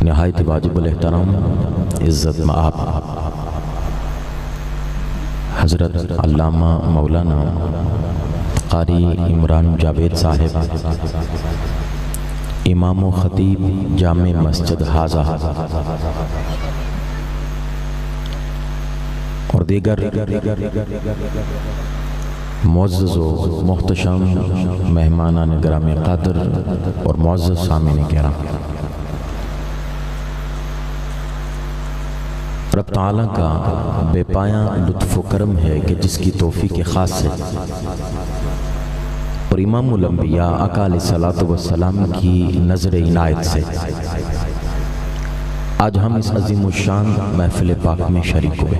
نہایت واجب الاحترام عزت مآب حضرت علامہ مولانا قاری عمران جاوید صاحب، امام و خطیب جامع مسجد حاضہ اور دیگر معزز و محتشم مہمانان گرامی قدر اور معزز سامعین کرام، رب تعالیٰ کا بے پایاں لطف و کرم ہے کہ جس کی توفیق خاص ہے اور امام الانبیاء آقا علیہ الصلوۃ والسلام کی نظر عنایت سے آج ہم اس عظیم الشان محفل پاک میں شریک ہوئے۔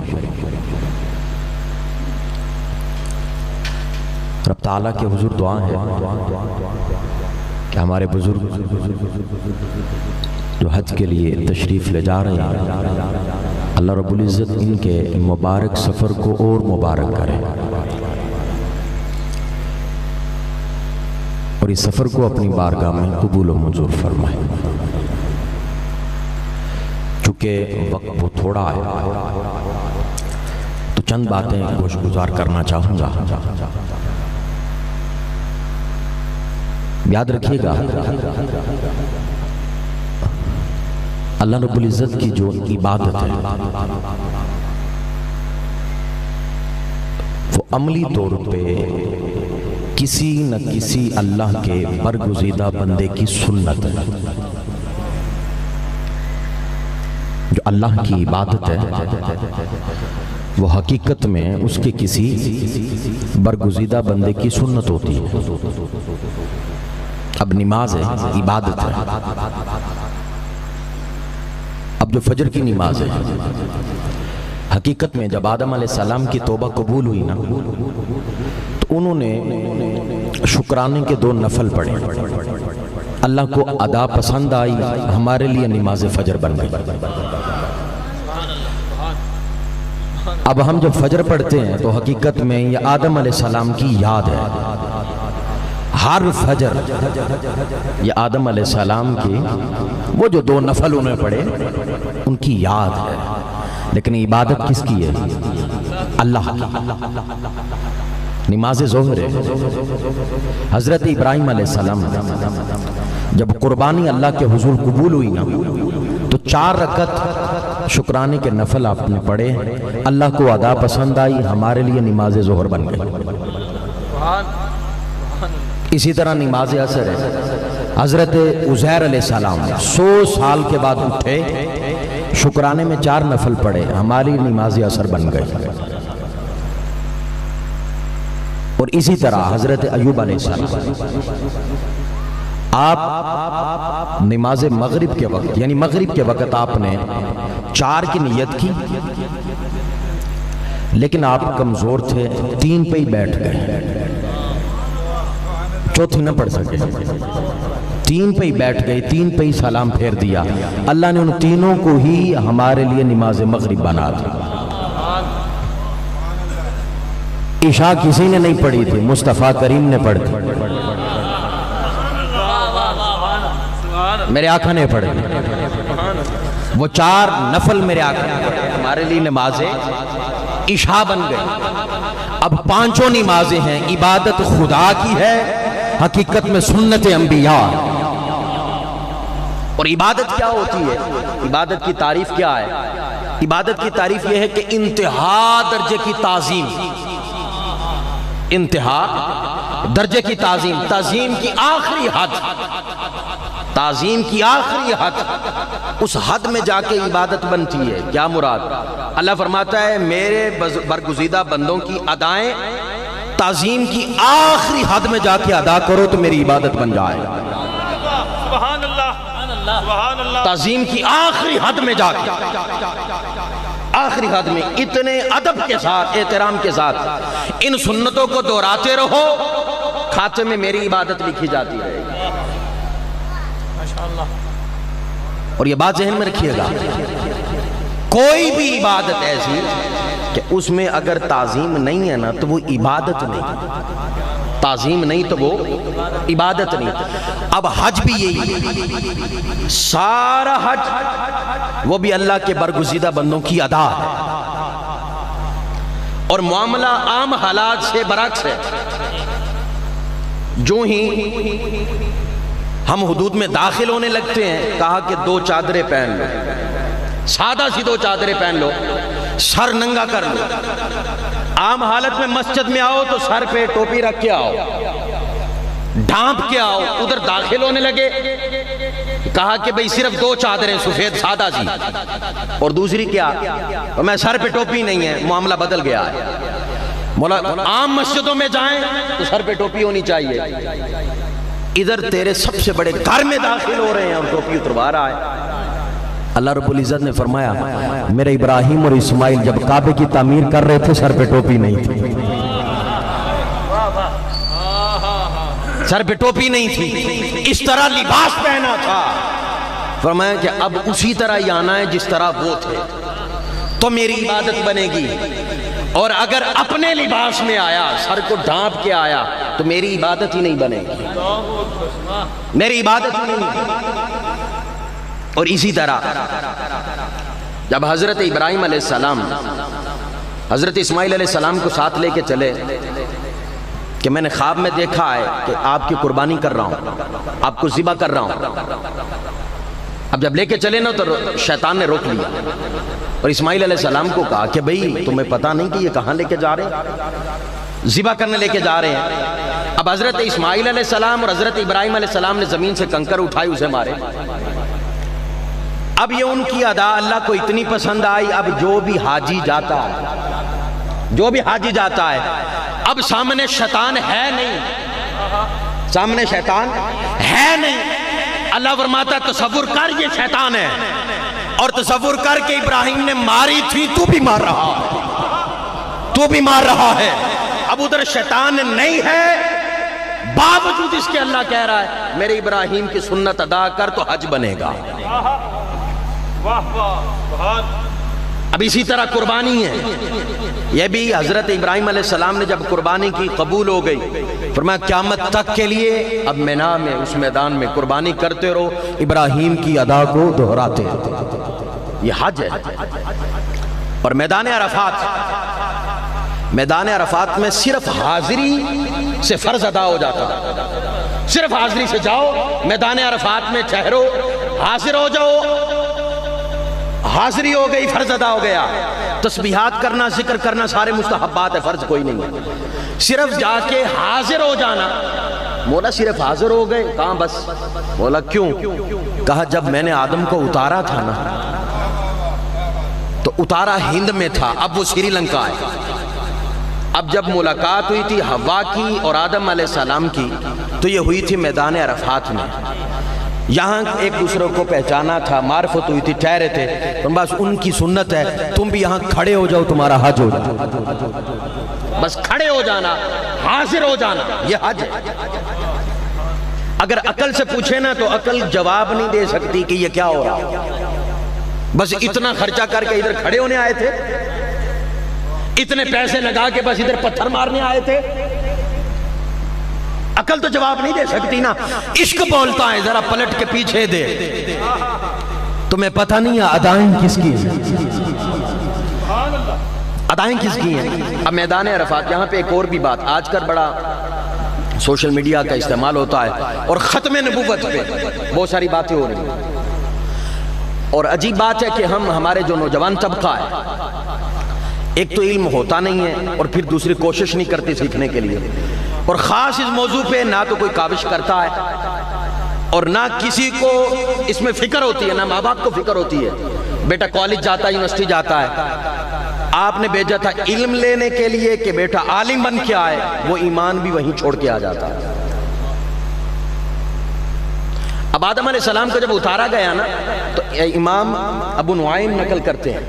رب تعالیٰ کے حضور دعا ہے کہ ہمارے بزرگ جو حج کے لیے تشریف لے جا رہے ہیں، اللہ رب العزت ان کے مبارک سفر کو اور مبارک کرے اور اس سفر کو اپنی بارگاہ میں قبول و منظور فرمائے۔ چونکہ وقت بہت تھوڑا ہے تو چند باتیں گوش گزار کرنا چاہوں گا۔ یاد رکھیے گا، اللہ رب العزت کی جو عبادت ہے وہ عملی طور پہ کسی نہ کسی اللہ کے برگزیدہ بندے کی سنت ہے۔ جو اللہ کی عبادت ہے وہ حقیقت میں اس کے کسی برگزیدہ بندے کی سنت ہوتی ہے۔ اب نماز ہے، عبادت ہے۔ اب جو فجر کی نماز ہے، حقیقت میں جب آدم علیہ السلام کی توبہ قبول ہوئی نا تو انہوں نے شکرانے کے 2 نفل پڑھے، اللہ کو ادا پسند آئی، ہمارے لیے نماز فجر بن گئی۔ اب ہم جب فجر پڑھتے ہیں تو حقیقت میں یہ آدم علیہ السلام کی یاد ہے۔ ہر فجر یہ آدم علیہ السلام کی وہ جو 2 نفل انہیں پڑھے ان کی یاد ہے، لیکن عبادت کس کی ہے؟ اللہ کی۔ نماز ظہر ہے، حضرت ابراہیم علیہ السلام جب قربانی اللہ کے حضور قبول ہوئی نا تو 4 رکعت شکرانے کے نفل آپ نے پڑھے، اللہ کو ادا پسند آئی، ہمارے لیے نماز ظہر بن گئی۔ اسی طرح نماز عصر ہے، حضرت عزیر علیہ السلام 100 سال کے بعد اٹھے، شکرانے میں 4 نفل پڑھے، ہماری نماز عصر بن گئی۔ اور اسی طرح حضرت ایوب علیہ السلام آپ نماز مغرب کے وقت یعنی مغرب کے وقت آپ نے 4 کی نیت کی، لیکن آپ کمزور تھے، 3 پہ ہی بیٹھ گئے، چوتھی نہ پڑھ سکے، 3 پہ ہی بیٹھ گئے، 3 پہ ہی سلام پھیر دیا۔ اللہ نے ان تینوں کو ہی ہمارے لیے نماز مغرب بنا دی۔ عشاء کسی نے نہیں پڑھی تھی، مصطفیٰ کریم نے پڑھ دی، میرے آقا نے پڑھی۔ وہ 4 نفل میرے آقا نے پڑھے، ہمارے لیے نماز عشاء بن گئی۔ اب 5 نمازیں ہیں، عبادت خدا کی ہے، حقیقت میں سنت انبیاء۔ اور عبادت کیا ہوتی ہے؟ عبادت کی تعریف کیا ہے؟ عبادت کی تعریف یہ ہے کہ انتہا درجے کی تعظیم، انتہا درجے کی تعظیم، تعظیم کی آخری حد، تعظیم کی آخری حد، اس حد میں جا کے عبادت بنتی ہے۔ کیا مراد؟ اللہ فرماتا ہے میرے برگزیدہ بندوں کی ادائیں تعظیم کی آخری حد میں جا کے ادا کرو تو میری عبادت بن جائے۔ سبحان اللہ، تعظیم کی آخری حد میں جا کے، آخری حد میں اتنے ادب کے ساتھ، احترام کے ساتھ ان سنتوں کو دہراتے رہو، کھاتے میں میری عبادت لکھی جاتی ہے۔ اور یہ بات ذہن میں رکھیے گا، کوئی بھی عبادت ایسی کہ اس میں اگر تعظیم نہیں ہے نا تو وہ عبادت نہیں۔ تعظیم نہیں تو وہ عبادت نہیں۔ اب حج بھی یہی ہے، سارا حج وہ بھی اللہ کے برگزیدہ بندوں کی ادا ہے، اور معاملہ عام حالات سے برعکس ہے۔ جو ہی ہم حدود میں داخل ہونے لگتے ہیں، کہا کہ 2 چادریں پہن لو، سادہ سی 2 چادریں پہن لو، سر ننگا کر لو۔ عام حالت میں مسجد میں آؤ تو سر پہ ٹوپی رکھ کے آؤ، ڈھانپ کے آؤ۔ ادھر داخل ہونے لگے، کہا کہ بھئی صرف 2 چادریں سفید سادہ سی، اور دوسری کیا؟ میں سر پہ ٹوپی نہیں ہے، معاملہ بدل گیا ہے۔ مولا عام مسجدوں میں جائیں تو سر پہ ٹوپی ہونی چاہیے، ادھر تیرے سب سے بڑے گھر میں داخل ہو رہے ہیں اور ٹوپی اتروا رہا ہے۔ اللہ رب العزت نے فرمایا میرے ابراہیم اور اسماعیل جب کعبے کی تعمیر کر رہے تھے سر پہ ٹوپی نہیں تھی، سر پہ ٹوپی نہیں تھی، اس طرح لباس پہنا تھا۔ فرمایا کہ اب اسی طرح ہی آنا ہے جس طرح وہ تھے، تو میری عبادت بنے گی۔ اور اگر اپنے لباس میں آیا، سر کو ڈھانپ کے آیا، تو میری عبادت ہی نہیں بنے گی، میری عبادت ہی نہیں۔ اور اسی طرح جب حضرت ابراہیم علیہ السلام حضرت اسماعیل علیہ السلام کو ساتھ لے کے چلے کہ میں نے خواب میں دیکھا ہے کہ آپ کی قربانی کر رہا ہوں، آپ کو ذبح کر رہا ہوں۔ اب جب لے کے چلے نا تو شیطان نے روک لیا اور اسماعیل علیہ السلام کو کہا کہ بھئی تمہیں پتہ نہیں کہ یہ کہاں لے کے جا رہے ہیں؟ ذبح کرنے لے کے جا رہے ہیں۔ اب حضرت اسماعیل علیہ السلام اور حضرت ابراہیم علیہ السلام نے زمین سے کنکر اٹھائی، اسے مارے۔ اب یہ ان کی ادا اللہ کو اتنی پسند آئی، اب جو بھی حاجی جاتا ہے، اب سامنے شیطان ہے نہیں، سامنے شیطان ہے نہیں۔ اللہ فرماتا تصور کر یہ شیطان ہے، اور تصور کر کے ابراہیم نے ماری تھی، تو بھی مار رہا ہے، اب ادھر شیطان نہیں ہے، باوجود اس کے اللہ کہہ رہا ہے میرے ابراہیم کی سنت ادا کر تو حج بنے گا۔ اب اسی طرح قربانی ہے، یہ بھی حضرت ابراہیم علیہ السلام نے جب قربانی کی قبول ہو گئی، فرمایا قیامت تک کے لیے اب مینا میں اس میدان میں قربانی کرتے رہو، ابراہیم کی ادا کو دہراتے رہو۔ یہ حج ہے۔ اور میدان عرفات میں صرف حاضری سے فرض ادا ہو جاتا، صرف حاضری سے جاؤ، میدان عرفات میں ٹھہرو، حاضر ہو جاؤ، حاضری ہو گئی، فرض ادا ہو گیا۔ تسبیحات کرنا، ذکر کرنا سارے مستحبات ہے، فرض کوئی نہیں ہے، صرف جا کے حاضر ہو جانا۔ مولا صرف حاضر ہو گئے، کہاں بس؟ مولا کیوں؟ کہا جب میں نے آدم کو اتارا تھا نا تو اتارا ہند میں تھا، اب وہ سری لنکا ہے۔ اب جب ملاقات ہوئی تھی حوا کی اور آدم علیہ السلام کی تو یہ ہوئی تھی میدان عرفات میں، یہاں ایک دوسرے کو پہچانا تھا، معرفت ہوئی تھی، ٹھہرے تھے، بس ان کی سنت ہے تم بھی یہاں کھڑے ہو جاؤ، تمہارا حج ہو جائے، بس کھڑے ہو جانا، حاضر ہو جانا، یہ حج ہے۔ اگر عقل سے پوچھے نا تو عقل جواب نہیں دے سکتی کہ یہ کیا ہو رہا، بس اتنا خرچہ کر کے ادھر کھڑے ہونے آئے تھے، اتنے پیسے لگا کے بس ادھر پتھر مارنے آئے تھے، عقل تو جواب نہیں دے سکتی نا۔ عشق بولتا ہے ذرا پلٹ کے پیچھے دے، تمہیں پتہ نہیں ہے ادائیں کس کی ہیں، ادائیں کس کی ہیں۔ اب میدان عرفات، یہاں پہ ایک اور بھی بات، آج کل بڑا سوشل میڈیا کا استعمال ہوتا ہے اور ختم نبوت پہ بہت ساری باتیں ہو رہی ہیں، اور عجیب بات ہے کہ ہمارے جو نوجوان طبقہ ہے، ایک تو علم ہوتا نہیں ہے اور پھر دوسری کوشش نہیں کرتی سیکھنے کے لیے، اور خاص اس موضوع پہ نہ تو کوئی کاوش کرتا ہے اور نہ کسی کو اس میں فکر ہوتی ہے، نہ ماں باپ کو فکر ہوتی ہے۔ بیٹا کالج جاتا ہے، یونیورسٹی جاتا ہے، آپ نے بھیجا تھا علم لینے کے لیے کہ بیٹا عالم بن کے آئے، وہ ایمان بھی وہیں چھوڑ کے آ جاتا ہے۔ اب آدم علیہ السلام کو جب اتارا گیا نا تو امام ابو نعیم نقل کرتے ہیں،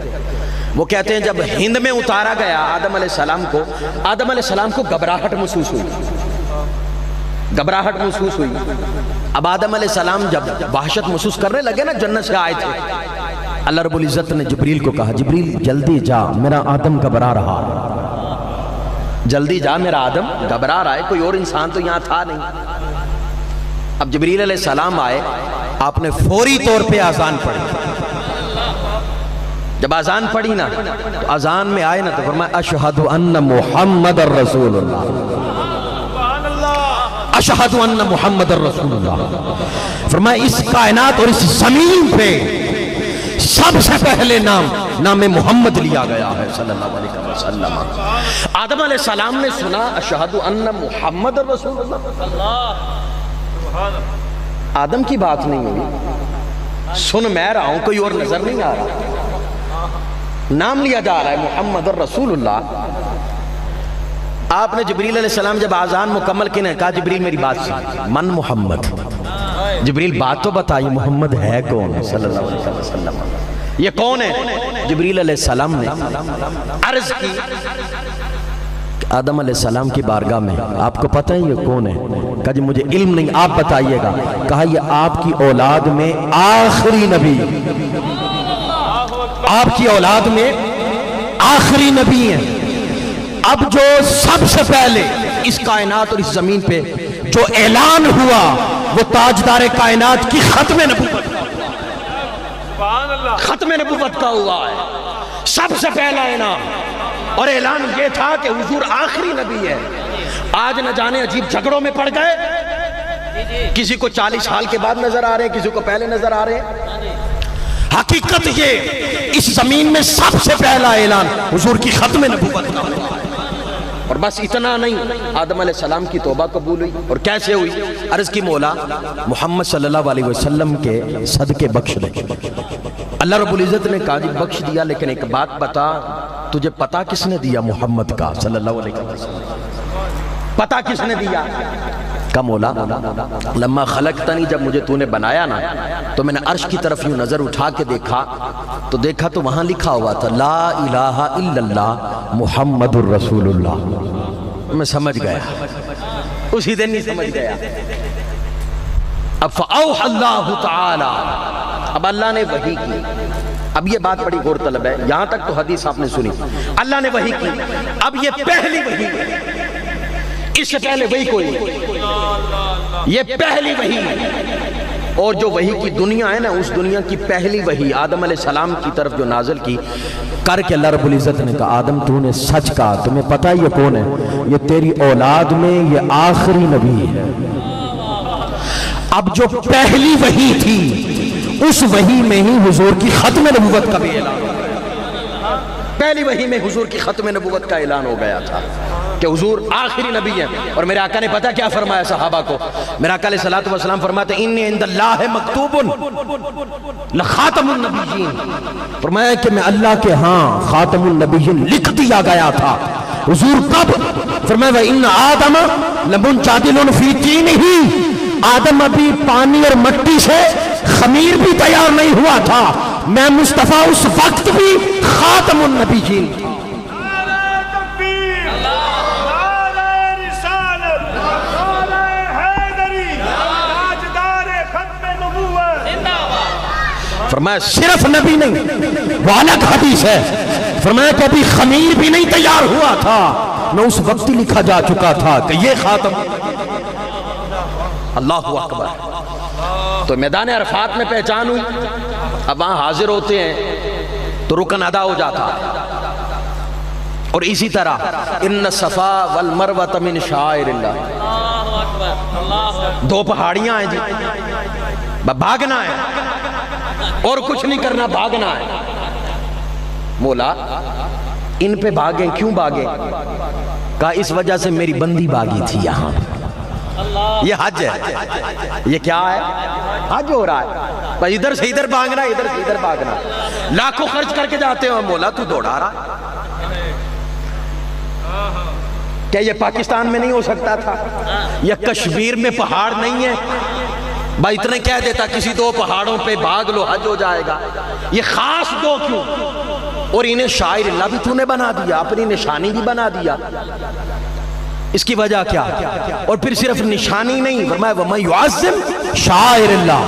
وہ کہتے ہیں جب ہند میں اتارا گیا آدم علیہ السلام کو گھبراہٹ محسوس ہوئی۔ اب آدم علیہ السلام جب وحشت محسوس کرنے لگے نا، جنت سے آئے تھے، اللہ رب العزت نے جبریل کو کہا جبریل جلدی جا، میرا آدم گھبرا رہا۔ جلدی جا میرا آدم، گھبرا رہا ہے، کوئی اور انسان تو یہاں تھا نہیں۔ اب جبریل علیہ السلام آئے، آپ نے فوری طور پہ آذان پڑھی۔ جب آذان پڑھی نا تو آذان میں آئے نا تو فرمایا اشہد ان محمد الرسول اللہ، اشہد ان محمد الرسول اللہ۔ فرمایا اس کائنات اور اس زمین پہ سب سے پہلے نام محمد لیا گیا ہے صلی اللہ علیہ وسلم۔ آدم علیہ السلام نے سنا اشہد ان محمد الرسول اللہ، آدم کی بات نہیں ہوئی، سن میں رہا ہوں، کوئی اور نظر نہیں آ رہا، نام لیا جا رہا ہے محمد الرسول اللہ۔ آپ نے جبریل علیہ السلام جب آذان مکمل کی نے کہا جبریل میری بات سن، من محمد، جبریل بات تو بتائیے محمد ہے کون صلی اللہ علیہ وسلم، یہ کون ہے؟ جبریل علیہ السلام نے عرض کی آدم علیہ السلام کی بارگاہ میں، آپ کو پتہ ہے یہ کون ہے؟ کہا جی مجھے علم نہیں، آپ بتائیے گا۔ کہا یہ آپ کی اولاد میں آخری نبی، آپ کی اولاد میں آخری نبی ہیں۔ اب جو سب سے پہلے اس کائنات اور اس زمین پہ جو اعلان ہوا وہ تاجدار کائنات کی ختم نبوت، ختم نبوت کا ہوا ہے، سب سے پہلا اعلان، اور اعلان یہ تھا کہ حضور آخری نبی ہے۔ آج نہ جانے عجیب جھگڑوں میں پڑ گئے، کسی کو 40 سال کے بعد نظر آ رہے ہیں، کسی کو پہلے نظر آ رہے ہیں۔ حقیقت یہ اس زمین میں سب سے پہلا اعلان حضور کی ختم نبوت کا ہوا ہے۔ اور بس اتنا نہیں، آدم علیہ السلام کی توبہ قبول ہوئی، اور کیسے ہوئی؟ عرض کی مولا محمد صلی اللہ علیہ وسلم کے صدقے بخش دے۔ اللہ رب العزت نے کہا جی بخش دیا، لیکن ایک بات بتا، تجھے پتا کس نے دیا محمد کا صلی اللہ علیہ وسلم؟ پتا کس نے دیا؟ کہا مولا لما خلقتنی، جب مجھے تو نے بنایا نا تو میں نے عرش کی طرف یوں نظر اٹھا کے دیکھا تو وہاں لکھا ہوا تھا لا الہ الا اللہ محمد الرسول اللہ۔ میں سمجھ گیا، اسی دن نہیں سمجھ گیا۔ اب فأوحى اللہ تعالی، اب اللہ نے وحی کی۔ اب یہ بات بڑی غور طلب ہے، یہاں تک تو حدیث آپ نے سنی، اللہ نے وحی کی، اب یہ پہلی وحی ہے، اس سے پہلے وحی کوئی نہیں، یہ پہلی وحی ہے۔ اور جو وحی کی دنیا ہے نا، اس دنیا کی پہلی وحی آدم علیہ السلام کی طرف جو نازل کی کر کے اللہ رب العزت نے کہا آدم تو نے سچ کہا، تمہیں پتہ یہ کون ہے؟ یہ تیری اولاد میں یہ آخری نبی ہے۔ اب جو پہلی وحی تھی اس وحی میں ہی حضور کی ختم نبوت کا بھی اعلان، پہلی وحی میں حضور کی ختم نبوت کا اعلان ہو گیا تھا کہ حضور آخری نبی ہیں۔ اور میرے آقا نے پتہ کیا فرمایا صحابہ کو؟ میرے آقا علیہ السلام فرماتے ہیں انی عند اللہ مکتوب لخاتم النبیین، فرمایا کہ میں اللہ کے ہاں خاتم النبیین لکھ دیا گیا تھا۔ حضور کب؟ فرمایا وَإِنَّ آدَمَ لَمُنْجَادِلٌ فِي طِينِهِ، آدم ابھی پانی اور مٹی سے خمیر بھی تیار نہیں ہوا تھا، میں مصطفیٰ اس وقت بھی خاتم النبیین۔ فرمایا صرف نبی نہیں، وہ الگ حدیث ہے، فرمایا کہ ابھی خمیر بھی نہیں تیار ہوا تھا، میں اس وقت ہی لکھا جا چکا تھا کہ یہ خاتم۔ اللہ اکبر۔ تو میدان عرفات میں پہچان ہوئی، اب وہاں حاضر ہوتے ہیں تو رکن ادا ہو جاتا ہے۔ اور اسی طرح ان الصفا والمروہ من شعائر اللہ، دو پہاڑیاں ہیں جی، بھاگنا ہے اور کچھ نہیں کرنا، بھاگنا ہے۔ مولا ان پہ بھاگیں، کیوں بھاگیں؟ کہا اس وجہ سے میری بندی بھاگی تھی یہاں۔ یہ حج ہے، یہ کیا ہے؟ حج ہو رہا ہے، بس ادھر سے ادھر بھاگنا، ادھر سے ادھر بھاگنا، لاکھوں خرچ کر کے جاتے ہو، مولا تو دوڑا رہا۔ کیا یہ پاکستان میں نہیں ہو سکتا تھا؟ یہ کشمیر میں پہاڑ نہیں ہے؟ بھائی اتنے کہہ دیتا کسی دو پہاڑوں پہ بھاگ لو حج ہو جائے گا، یہ خاص دو کیوں؟ اور انہیں شاعر اللہ بھی تو نے بنا دیا، اپنی نشانی بھی بنا دیا، اس کی وجہ کیا؟ اور پھر صرف نشانی نہیں، فرمایا وَمَن يُعَظِّمْ شَعَائِرَ اللَّهِ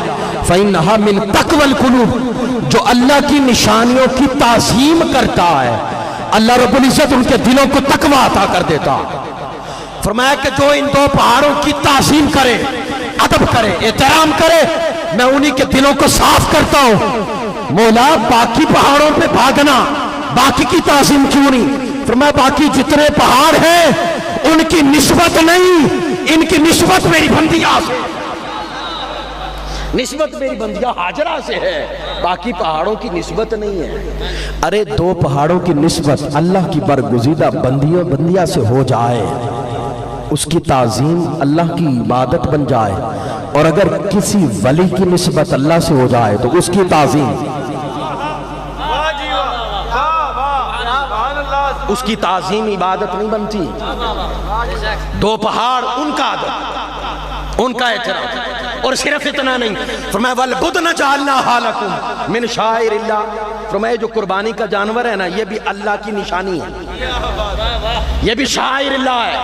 فَإِنَّهَا مِن تَقْوَى الْقُلُوبِ، جو اللہ کی نشانیوں کی تعظیم کرتا ہے، اللہ رب العزت ان کے دلوں کو تقوی عطا کر دیتا. فرمایا کہ جو ان دو پہاڑوں کی تعظیم کرے، ادب کرے، احترام کرے، میں انہی کے دلوں کو صاف کرتا ہوں. مولا باقی پہاڑوں پہ بھاگنا، باقی کی تعظیم کیوں نہیں؟ فرمایا باقی جتنے پہاڑ ہیں ان کی نسبت نہیں، ان کی نسبت میری بندیاں سے، نسبت میری بندیاں ہاجرہ سے ہے، باقی پہاڑوں کی نسبت نہیں ہے. ارے دو پہاڑوں کی نسبت اللہ کی برگزیدہ بندیاں سے ہو جائے، اس کی تعظیم اللہ کی عبادت بن جائے، اور اگر کسی ولی کی نسبت اللہ سے ہو جائے تو اس کی تعظیم، اس کی تعظیم عبادت نہیں بنتی. دو پہاڑ ان کا ادب، ان کا احترام. اور صرف اتنا نہیں، فرمایا وَالْبُدْنَ جَعَلْنَاهَا لَكُمْ مِنْ شَعَائِرِ اللَّهِ. فرمایا جو قربانی کا جانور ہے نا، یہ بھی اللہ کی نشانی ہے، یہ بھی شعائر اللہ ہے.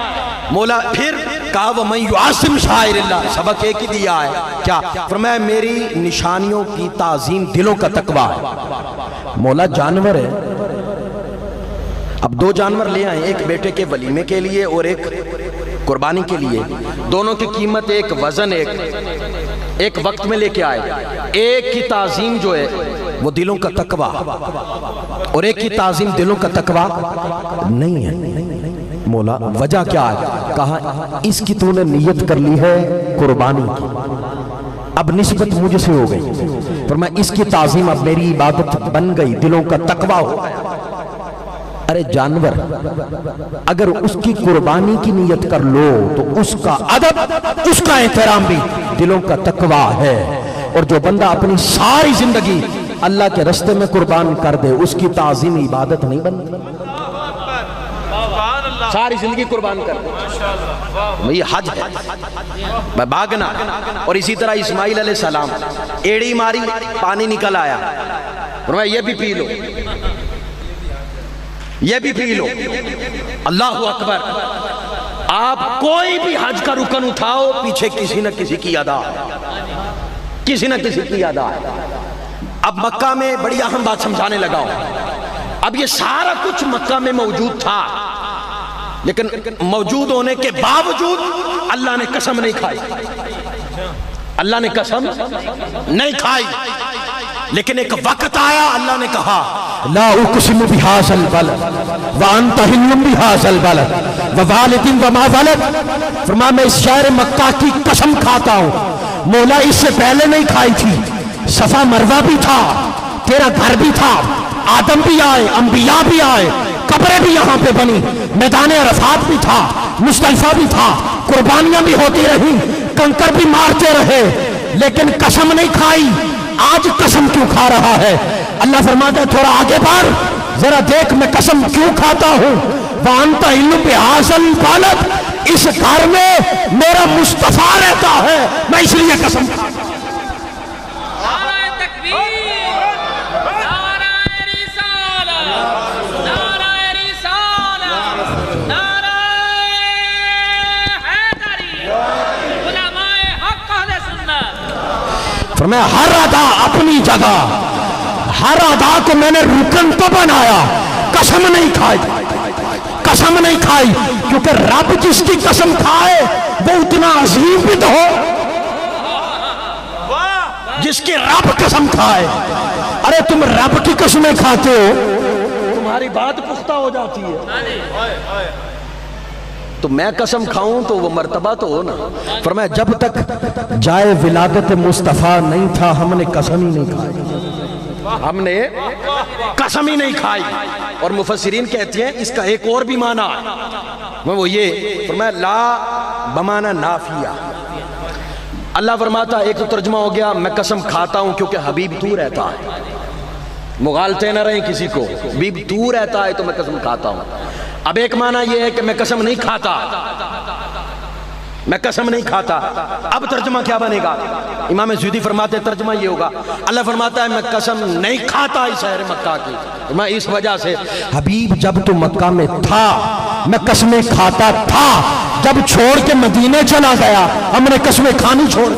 مولا پھر کہا وَمَنْ يُعَظِّمْ شَعَائِرِ اللَّهِ، سبق ایک ہی دیا ہے کیا؟ فرمایا میری نشانیوں کی تعظیم دلوں کا تقویٰ ہے. مولا جانور ہے، اب دو جانور لے آئیں، ایک بیٹے کے ولیمے کے لیے اور ایک قربانی کے لیے. دونوں کی قیمت ایک، وزن ایک وقت میں لے کے آئے. ایک کی تعظیم جو ہے وہ دلوں کا تقویٰ، اور ایک کی تعظیم دلوں کا تقویٰ نہیں ہے. مولا وجہ کیا ہے؟ کہا اس کی تو نے نیت کر لی ہے قربانی کی، اب نسبت مجھ سے ہو گئی. فرمایا اس کی تعظیم اب میری عبادت بن گئی، دلوں کا تقویٰ ہو گیا. ارے جانور اگر اس کی قربانی کی نیت کر لو تو اس کا ادب، اس کا احترام بھی دلوں کا تقویٰ ہے. اور جو بندہ اپنی ساری زندگی اللہ کے رستے میں قربان کر دے، اس کی تعظیم عبادت نہیں بنتی. ساری زندگی قربان کر دے، یہ حج ہے، بھاگنا. اور اسی طرح اسماعیل علیہ السلام ایڑی ماری، پانی نکل آیا، فرمایا یہ بھی پی لو، یہ بھی پی لو. اللہ اکبر. آپ کوئی بھی حج کا رکن اٹھاؤ، پیچھے کسی نہ کسی کی ادا، کسی نہ کسی کی ادا. اب مکہ میں بڑی اہم بات سمجھانے لگا ہوں. اب یہ سارا کچھ مکہ میں موجود تھا، لیکن موجود ہونے کے باوجود اللہ نے قسم نہیں کھائی، اللہ نے قسم نہیں کھائی. لیکن ایک وقت آیا اللہ نے کہا لا اقسم بهذا البلد وانت حل بهذا البلد ووالد وما ولد. فرمایا میں اس شہر مکہ کی قسم کھاتا ہوں. مولا اس سے پہلے نہیں کھائی تھی، صفا مروہ بھی تھا، تیرا گھر بھی تھا، آدم بھی آئے، انبیاء بھی آئے، قبریں بھی یہاں پہ بنی، میدان عرفات بھی تھا، مزدلفہ بھی تھا، قربانیاں بھی ہوتی رہی، کنکر بھی مارتے رہے، لیکن قسم نہیں کھائی. آج قسم کیوں کھا رہا ہے؟ اللہ فرماتا ہے تھوڑا آگے بڑھ، ذرا دیکھ میں قسم کیوں کھاتا ہوں. وَأَنْتَ حِلٌّ بِهَٰذَا الْبَلَدِ، اس گھر میں میرا مصطفیٰ رہتا ہے، میں اس لیے قسم کھاتا ہوں. نعرہ تکبیر، نعرہ رسالت، نعرہ رسالت، نعرہ حیدری، علماء حق اہل سنت. فرمایا ہر ادا اپنی جگہ، ہر ادا کو میں نے رکن تو بنایا، قسم نہیں کھائی، قسم نہیں کھائی. کیونکہ رب جس کی قسم کھائے وہ اتنا عظیم بھی تو ہو جس کی رب قسم کھائے. ارے تم رب کی قسمیں کھاتے ہو، تمہاری بات پختہ ہو جاتی ہے. تو میں قسم کھاؤں تو وہ مرتبہ تو ہو نا. فرمایا جب تک جائے ولادت مصطفیٰ نہیں تھا ہم نے قسم ہی نہیں کھائی، ہم نے قسم ہی نہیں کھائی. اور مفسرین کہتے ہیں اس کا ایک اور بھی معنی ہے، وہ یہ فرمایا لا بمعنی نافیہ. اللہ فرماتا ایک تو ترجمہ ہو گیا میں قسم کھاتا ہوں کیونکہ حبیب تو رہتا ہے، مغالطے نہ رہیں کسی کو، حبیب تو رہتا ہے تو میں قسم کھاتا ہوں. اب ایک معنی یہ ہے کہ میں قسم نہیں کھاتا، میں قسم نہیں کھاتا. اب ترجمہ کیا بنے گا؟ امام سیوطی فرماتے ہیں ترجمہ یہ ہوگا، اللہ فرماتا ہے میں قسم نہیں کھاتا اس شہر مکہ کی، میں اس وجہ سے حبیب جب تو مکہ میں تھا میں قسمیں کھاتا تھا، جب چھوڑ کے مدینے چلا گیا ہم نے قسمیں کھانی چھوڑ.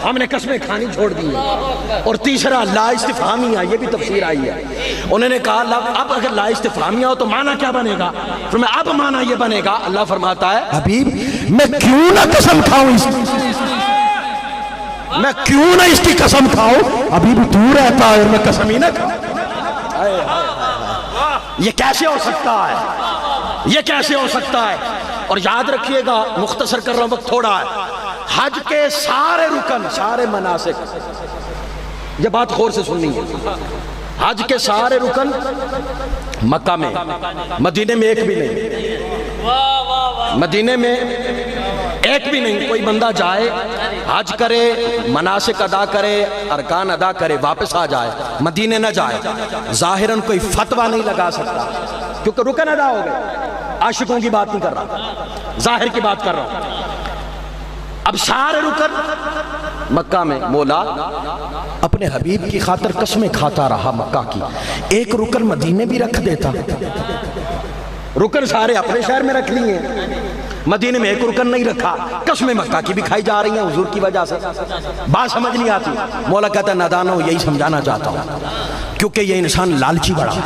ہم نے قسمیں کھانی چھوڑ دی ہیں۔ اور تیسرا لا استفہامیہ، یہ بھی تفسیر آئی ہے، انہوں نے کہا اب اگر لا استفہامیہ ہو تو معنی کیا بنے گا؟ فرمایا اب معنی یہ بنے گا، اللہ فرماتا ہے حبیب میں کیوں نہ قسم کھاؤں اس کی، میں کیوں نہ اس کی قسم کھاؤں، حبیب تو رہتا ہے اور میں قسم ہی نہ کھاؤں۔ یہ کیسے ہو سکتا ہے؟ یہ کیسے ہو سکتا ہے؟ اور یاد رکھیے گا، مختصر کر رہا ہوں، وقت تھوڑا ہے، حج کے سارے رکن، سارے مناسک، یہ بات غور سے سننی ہے، حج کے سارے رکن مکہ میں، مدینے میں ایک بھی نہیں، مدینے میں ایک بھی نہیں۔ کوئی بندہ جائے، حج کرے، مناسک ادا کرے، ارکان ادا کرے، واپس آ جائے، مدینے نہ جائے، ظاہراً کوئی فتویٰ نہیں لگا سکتا، کیونکہ رکن ادا ہو گئے۔ عاشقوں کی بات نہیں کر رہا، ظاہر کی بات کر رہا ہوں۔ اب سارے رکن مکہ میں، مولا اپنے حبیب کی خاطر قسمیں کھاتا رہا مکہ کی، ایک رکن مدینے بھی رکھ دیتا، رکن سارے اپنے شہر میں رکھ لیے، مدینے میں ایک رکن نہیں رکھا، قسمیں مکہ کی بھی کھائی جا رہی ہیں حضور کی وجہ سے، بات سمجھ نہیں آتی۔ مولا کہتا ہے نادانوں، یہی سمجھانا چاہتا ہوں، کیونکہ یہ انسان لالچی بڑا ہے،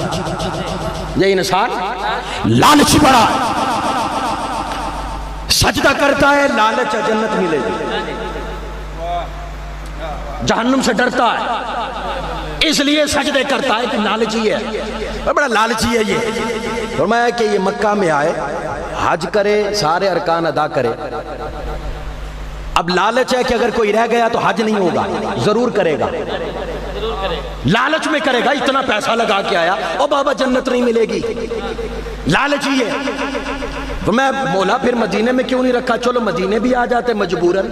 یہ انسان لالچی بڑا ہے، سجدہ کرتا ہے لالچ ہے جنت ملے گی، جہنم سے ڈرتا ہے اس لیے سجدے کرتا ہے کہ لالچی ہے، بڑا لالچی ہے یہ۔ فرمایا کہ یہ مکہ میں آئے، حج کرے، سارے ارکان ادا کرے، اب لالچ ہے کہ اگر کوئی رہ گیا تو حج نہیں ہوگا، ضرور کرے گا، لالچ میں کرے گا، اتنا پیسہ لگا کے آیا، او بابا جنت نہیں ملے گی، لالچی ہے۔ تو میں مولا پھر مدینے میں کیوں نہیں رکھا؟ چلو مدینے بھی آ جاتے مجبوراً۔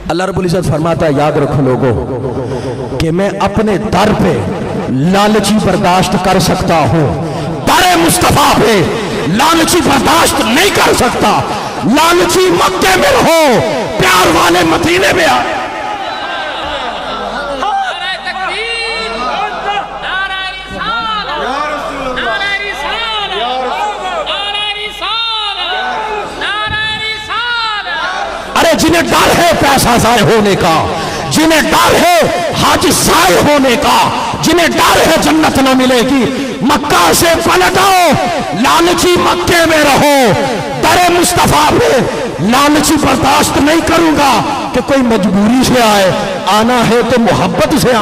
اللہ رب العزت فرماتا ہے یاد رکھو لوگوں کہ میں اپنے در پہ لالچی برداشت کر سکتا ہوں، در مصطفیٰ پہ لالچی برداشت نہیں کر سکتا۔ لالچی مکے میں رہو، پیار والے مدینے میں آئے۔ جنہیں ڈر ہے پیسہ ضائع ہونے کا، جنہیں ڈر ہے حج ضائع ہونے کا، جنہیں ڈر ہے جنت نہ ملے گی، مکہ سے پلٹ آؤ، لالچی مکے میں رہو، در مصطفیٰ پہ لالچی برداشت نہیں کروں گا کہ کوئی مجبوری سے آئے، آنا ہے تو محبت سے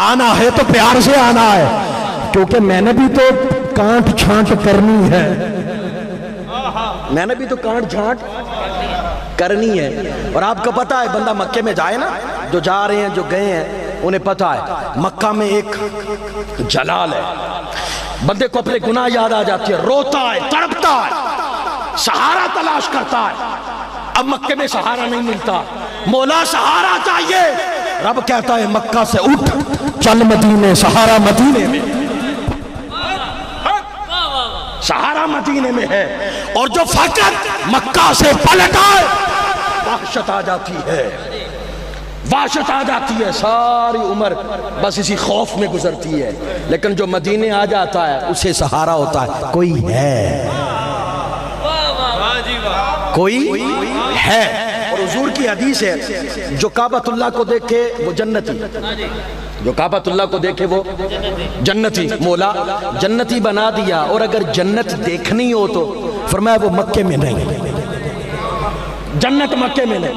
آنا ہے تو پیار سے آنا ہے، کیونکہ میں نے بھی تو کانٹ چھانٹ کرنی ہے، میں نے بھی تو کانٹ چھانٹ کرنی ہے۔ اور آپ کو پتا ہے بندہ مکے میں جائے نا، جو جا رہے ہیں جو گئے ہیں انہیں پتا ہے مکہ میں ایک جلال ہے، بندے کو اپنے گناہ یاد آ جاتی ہے، روتا ہے، تڑپتا ہے، سہارا تلاش کرتا ہے۔ اب مکے میں سہارا نہیں ملتا، مولا سہارا چاہیے، رب کہتا ہے مکہ سے اٹھ چل مدینے، سہارا مدینے میں، سہارا مدینے میں ہے۔ اور جو فقط مکہ سے پلٹ آئے وحشت آ جاتی ہے، وحشت آ جاتی ہے، ساری عمر بس اسی خوف میں گزرتی ہے، لیکن جو مدینے آ جاتا ہے اسے سہارا ہوتا ہے، کوئی ہے، کوئی ہے۔ اور حضور کی حدیث ہے جو کعبۃ اللہ کو دیکھے وہ جنتی، جو کعبۃ اللہ کو دیکھے وہ جنتی، مولا جنتی بنا دیا۔ اور اگر جنت دیکھنی ہو تو فرمایا وہ مکے میں نہیں، جنت مکے میں نہیں،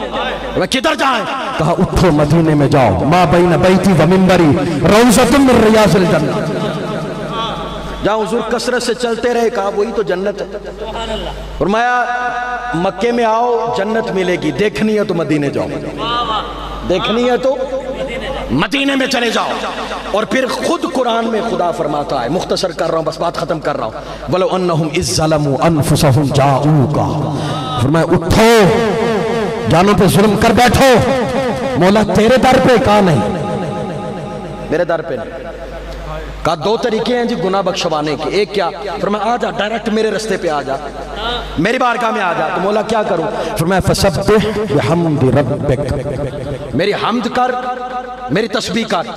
وہ کدھر جائیں؟ کہا اٹھو مدینے میں جاؤ، ما بین بیتی و منبری روضۃ من ریاض الجنہ، جہاں حضور کثرت سے چلتے رہے، کہا وہی تو جنت ہے۔ فرمایا مکے میں آؤ جنت ملے گی، دیکھنی ہے تو مدینے جاؤ، دیکھنی ہے تو مدینے میں چلے جاؤ۔ اور پھر خود قرآن میں خدا فرماتا ہے، مختصر کر رہا ہوں بس بات ختم کر رہا ہوں، وَلَوْ أَنَّهُمْ إِذْ ظَلَمُوا أَنفُسَهُمْ جَاءُوكَ، فرمایا اٹھو جانوں پہ ظلم کر بیٹھو، مولا تیرے در پہ، کہا نہیں میرے در پہ نہیں، کہا دو طریقے ہیں جی گناہ بخشوانے کے، ایک کیا؟ فرمایا آ جا ڈائریکٹ میرے رستے پہ آ جا، میری بارگاہ میں آ جا۔ تو مولا کیا کروں؟ فرمایا فسبح بحمد ربک، میری حمد کر، میری تسبیح کر،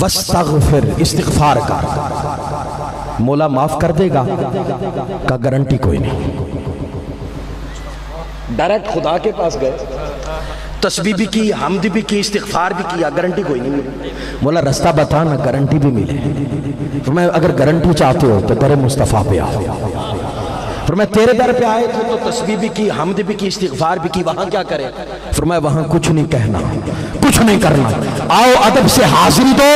واستغفر، استغفار کر، مولا معاف کر دے گا؟ کا گارنٹی کوئی نہیں۔ ڈائریکٹ خدا کے پاس گئے، تسبیح بھی کی، حمد بھی کی، استغفار بھی کیا، گارنٹی کوئی نہیں ملی۔ مولا رستہ بتا نہ گارنٹی بھی ملے۔ فرمایا اگر گارنٹی چاہتے ہو تو در مصطفیٰ پہ آؤ۔ فرمایا تیرے در پہ آئے تھے تو تسبیح بھی کی، حمد بھی کی، استغفار بھی کی، وہاں کیا کرے؟ فرمایا وہاں کچھ نہیں کہنا، کچھ نہیں کرنا، آؤ ادب سے حاضری دو۔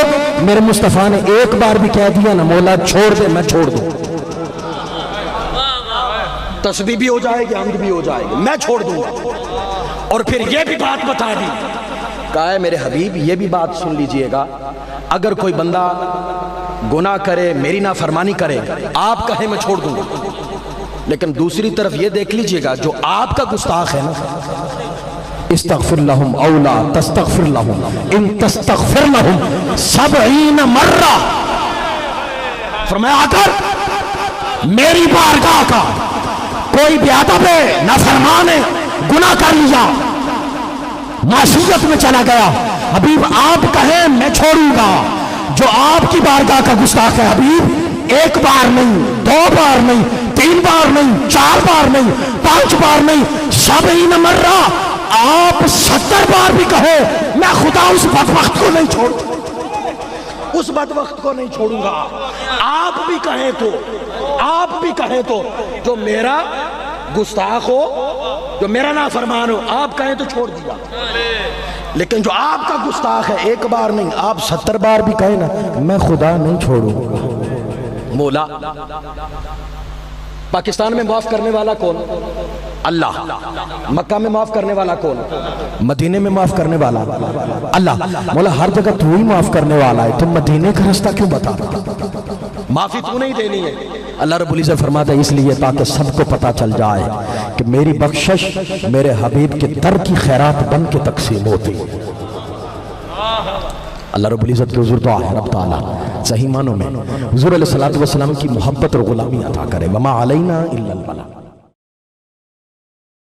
میرے مصطفیٰ نے ایک بار بھی کہہ دیا نا مولا چھوڑ دے، میں چھوڑ دوں، تسبیح بھی ہو جائے گی، حمد بھی ہو جائے گی، میں چھوڑ دوں گا۔ اور پھر یہ بھی بات بتا دی، کہا ہے میرے حبیب یہ بھی بات سن لیجئے گا، اگر کوئی بندہ گناہ کرے، میری نافرمانی کرے، آپ کہیں میں چھوڑ دوں گا، لیکن دوسری طرف یہ دیکھ لیجئے گا جو آپ کا گستاخ ہے نا، استغفر لهم او لا تستغفر لهم ان تستغفر لهم 70 مرہ۔ فرمایا اگر میری بارگاہ کا کوئی بے ادب ہے، نافرمان ہے، گناہ کر لیا، معصیت میں چلا گیا، حبیب آپ کہیں میں چھوڑوں گا۔ جو آپ کی بارگاہ کا گستاخ ہے حبیب، ایک بار نہیں، دو بار نہیں، تین بار نہیں، چار بار نہیں، 5 بار نہیں، 70 مرہ، آپ 70 بار بھی کہے میں خدا اس بدبخت کو نہیں چھوڑوں، اس بدبخت کو نہیں چھوڑوں گا۔ آپ بھی کہیں تو، آپ بھی کہیں تو، جو میرا گستاخ ہو، جو میرا نافرمان ہو، آپ کہیں تو چھوڑ دیا، لیکن جو آپ کا گستاخ ہے ایک بار نہیں، آپ 70 بار بھی کہیں نا میں خدا نہیں چھوڑوں۔ مولا پاکستان میں معاف کرنے والا کون؟ اللہ۔ مکہ میں معاف کرنے والا کون؟ مدینے میں معاف کرنے والا اللہ۔ مولا ہر جگہ تو ہی معاف کرنے والا ہے، تم مدینے کا رستہ کیوں بتا رہا؟ معافی تو نہیں دینی ہے؟ اللہ رب العزت فرماتا ہے اس لیے تاکہ سب کو پتا چل جائے کہ میری بخشش میرے حبیب کے در کی خیرات بن کے تقسیم ہوتی۔ اللہ رب العزت کی حضور دعا ہے رب تعالیٰ صحیح معنوں میں حضور علیہ الصلوۃ والسلام کی محبت اور غلامی عطا کرے۔ وما علینا الا البلاغ۔